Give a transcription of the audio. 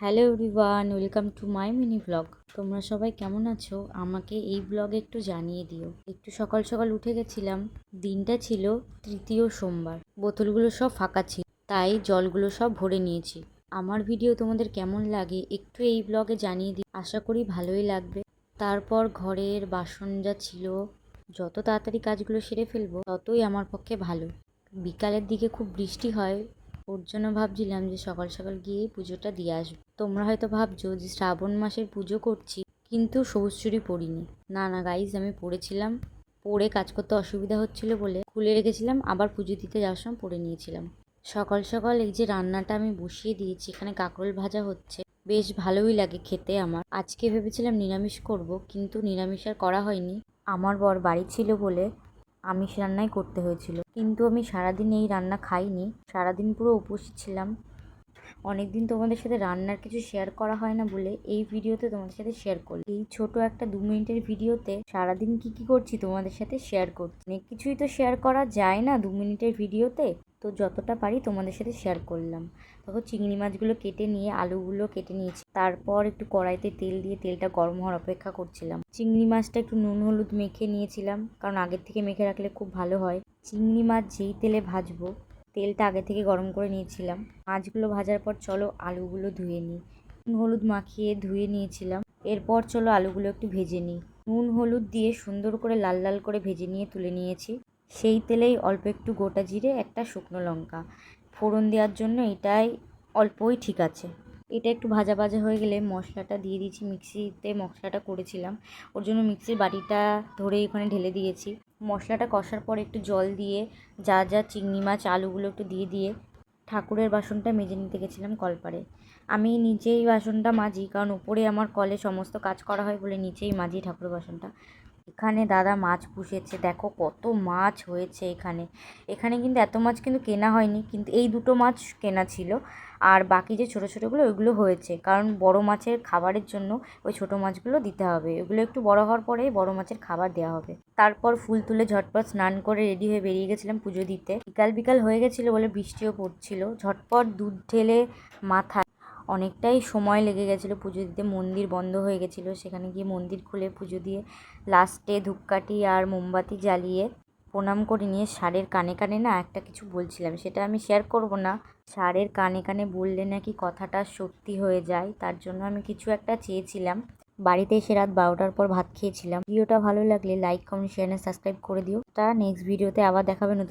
Hello everyone, welcome to my mini blog. তোমরা সবাই কেমন আছো? আমাকে এই ব্লগে একটু জানিয়ে দিও। একটু সকাল সকাল উঠে গেছিলাম। দিনটা ছিল তৃতীয় সোমবার। বোতলগুলো সব ফাঁকা ছিল, তাই জলগুলো সব ভরে নিয়েছি। আমার ভিডিও তোমাদের কেমন লাগে একটু এই ব্লগে জানিয়ে দিও। আশা করি ভালোই লাগবে। তারপর ঘরের বাসন যা ছিল, যত তাড়াতাড়ি কাজগুলো সেরে ফেলবো ততই আমার পক্ষে ভালো। বিকালের দিকে খুব বৃষ্টি হয়, ওর জন্য ভাবছিলাম যে সকাল সকাল গিয়ে পুজোটা দিয়ে আসবো। তোমরা হয়তো ভাবছো যে শ্রাবণ মাসের পুজো করছি কিন্তু সবুজ চুড়ি পরিনি। না না গাইজ, আমি পরেছিলাম। পরে কাজ করতে অসুবিধা হচ্ছিল বলে খুলে রেখেছিলাম, আবার পুজো দিতে যাওয়ার সময় পরে নিয়েছিলাম। সকাল সকাল এই যে রান্নাটা আমি বসিয়ে দিয়েছি, এখানে কাঁকরোল ভাজা হচ্ছে। বেশ ভালোই লাগে খেতে আমার। আজকে ভেবেছিলাম নিরামিষ করব, কিন্তু নিরামিষ আর করা হয়নি। আমার বর বাড়ি ছিল বলে আমিষ রান্নাই করতে হয়েছিল। কিন্তু আমি সারাদিন এই রান্না খাইনি, সারাদিন পুরো উপোসী ছিলাম। অনেকদিন তোমাদের সাথে রান্নার কিছু শেয়ার করা হয় না বলে এই ভিডিওতে তোমাদের সাথে শেয়ার করি। এই ছোট একটা 2 মিনিটের ভিডিওতে সারাদিন কি কি করছি তোমাদের সাথে শেয়ার করছি। অনেক কিছুই তো শেয়ার করা যায় না 2 মিনিটের ভিডিওতে, তো যতটা পারি তোমাদের সাথে শেয়ার করলাম। তখন চিংড়ি মাছগুলো কেটে নিয়ে আলুগুলো কেটে নিয়েছি। তারপর একটু কড়াইতে তেল দিয়ে তেলটা গরম হওয়ার অপেক্ষা করছিলাম। চিংড়ি মাছটা একটু নুন হলুদ মেখে নিয়েছিলাম, কারণ আগের থেকে মেখে রাখলে খুব ভালো হয়। চিংড়ি মাছ যেই তেলে ভাজবো, তেলটা আগে থেকে গরম করে নিয়েছিলাম। মাছগুলো ভাজার পর চলো আলুগুলো ধুয়ে নিই। নুন হলুদ মাখিয়ে ধুয়ে নিয়েছিলাম। এরপর চলো আলুগুলো একটু ভেজে নিই। নুন হলুদ দিয়ে সুন্দর করে লাল লাল করে ভেজে নিয়ে তুলে নিয়েছি। সেই তেলেই অল্প একটু গোটা জিরে, একটা শুকনো লঙ্কা ফোড়ন দেওয়ার জন্য, এটাই অল্পই ঠিক আছে। এটা একটু ভাজা ভাজা হয়ে গেলে মশলাটা দিয়ে দিয়েছি। মিক্সিতে মশলাটা করেছিলাম, ওর জন্য মিক্সির বাটিটা ধরে এখানে ঢেলে দিয়েছি। মশলাটা কষার পর একটু জল দিয়ে যা যা চিংড়ি মাছ আলুগুলো একটু দিয়ে ঠাকুরের বাসনটা মেজে নিতে গেছিলাম কলপাড়ে। আমি নিচেই বাসনটা মাজি, কারণ উপরে আমার কলে সমস্ত কাজ করা হয় বলে নিচেই মাজি ঠাকুরের বাসনটা। এখানে দাদা মাছ পুষেছে, দেখো কত মাছ হয়েছে এখানে। এখানে কিন্তু এত মাছ কিন্তু কেনা হয়নি, কিন্তু এই দুটো মাছ কেনা ছিল। আর বাকি যে ছোটো ছোটোগুলো ওইগুলো হয়েছে, কারণ বড় মাছের খাবারের জন্য ওই ছোটো মাছগুলো দিতে হবে। ওগুলো একটু বড় হওয়ার পরেই বড় মাছের খাবার দেওয়া হবে। তারপর ফুল তুলে ঝটপট স্নান করে রেডি হয়ে বেরিয়ে গেছিলাম পুজো দিতে। বিকাল বিকাল হয়ে গেছিলো বলে বৃষ্টিও পড়ছিল। ঝটপট দুধ ঢেলে মাথায়, অনেকটাই সময় লেগে গেছিলো পুজো দিতে। মন্দির বন্ধ হয়ে গেছিলো, সেখানে গিয়ে মন্দির খুলে পুজো দিয়ে লাস্টে ধূপকাঠি আর মোমবাতি জ্বালিয়ে প্রণাম করে নিয়ে ষাঁড়ের কানে কানে না একটা কিছু বলছিলাম, সেটা আমি শেয়ার করব না। ষাঁড়ের কানে কানে বললে নাকি কথাটা সত্যি হয়ে যায়, তার জন্য আমি কিছু একটা চেয়েছিলাম। বাড়িতে এসে রাত 12টার পর ভাত খেয়েছিলাম। ভিডিওটা ভালো লাগলে লাইক কমেন্ট শেয়ার সাবস্ক্রাইব করে দিও। তা নেক্সট ভিডিওতে আবার দেখাবে নতুন